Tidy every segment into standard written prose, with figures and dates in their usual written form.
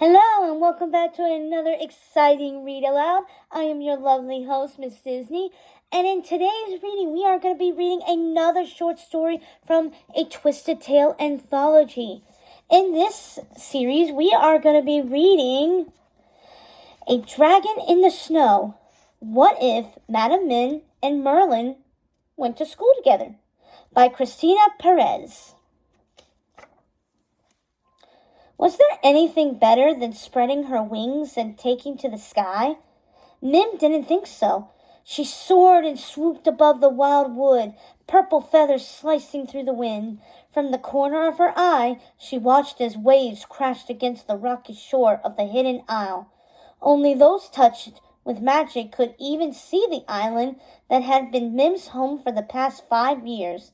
Hello and welcome back to another exciting Read Aloud. I am your lovely host, Miss Disney, and in today's reading we are going to be reading another short story from a Twisted Tale anthology. In this series we are going to be reading A Dragon in the Snow. What if Madam Mim and Merlin went to school together? By Kristina Perez. Was there anything better than spreading her wings and taking to the sky? Mim didn't think so. She soared and swooped above the wild wood, purple feathers slicing through the wind. From the corner of her eye, she watched as waves crashed against the rocky shore of the hidden isle. Only those touched with magic could even see the island that had been Mim's home for the past 5 years,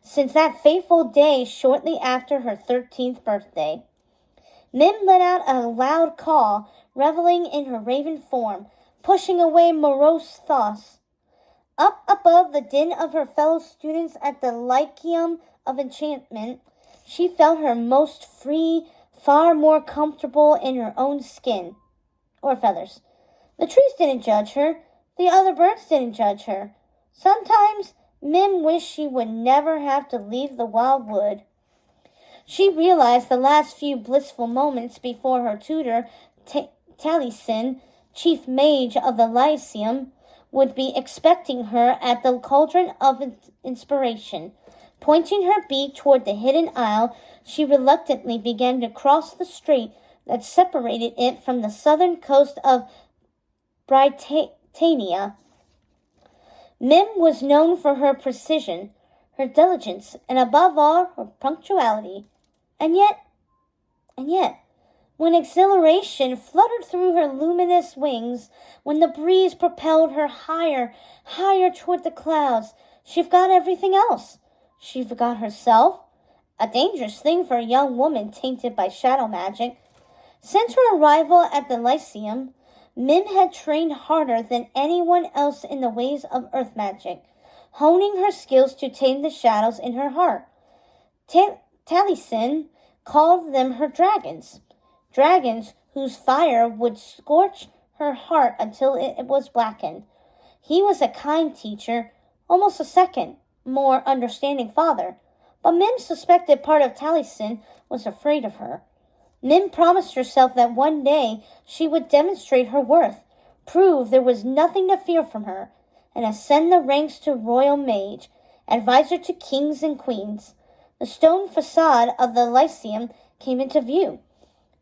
since that fateful day shortly after her 13th birthday. Mim let out a loud call, reveling in her raven form, pushing away morose thoughts. Up above the din of her fellow students at the Lyceum of Enchantment, she felt her most free, far more comfortable in her own skin, or feathers. The trees didn't judge her. The other birds didn't judge her. Sometimes Mim wished she would never have to leave the wildwood. She realized the last few blissful moments before her tutor, Taliesin, chief mage of the Lyceum, would be expecting her at the cauldron of inspiration. Pointing her beak toward the hidden isle, she reluctantly began to cross the strait that separated it from the southern coast of Britannia. Mim was known for her precision, her diligence, and above all, her punctuality. And yet, when exhilaration fluttered through her luminous wings, when the breeze propelled her higher toward the clouds, she forgot everything else. She forgot herself, a dangerous thing for a young woman tainted by shadow magic. Since her arrival at the Lyceum, Mim had trained harder than anyone else in the ways of earth magic, honing her skills to tame the shadows in her heart. Taliesin called them her dragons whose fire would scorch her heart until it was blackened. He was a kind teacher, almost a second, more understanding father, but Mim suspected part of Taliesin was afraid of her. Mim promised herself that one day she would demonstrate her worth, prove there was nothing to fear from her, and ascend the ranks to royal mage, advisor to kings and queens. The stone facade of the Lyceum came into view.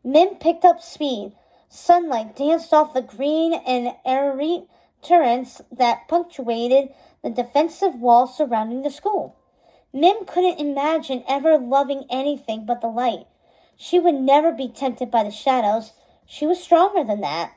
Mim picked up speed. Sunlight danced off the green and aerate turrets that punctuated the defensive walls surrounding the school. Mim couldn't imagine ever loving anything but the light. She would never be tempted by the shadows. She was stronger than that.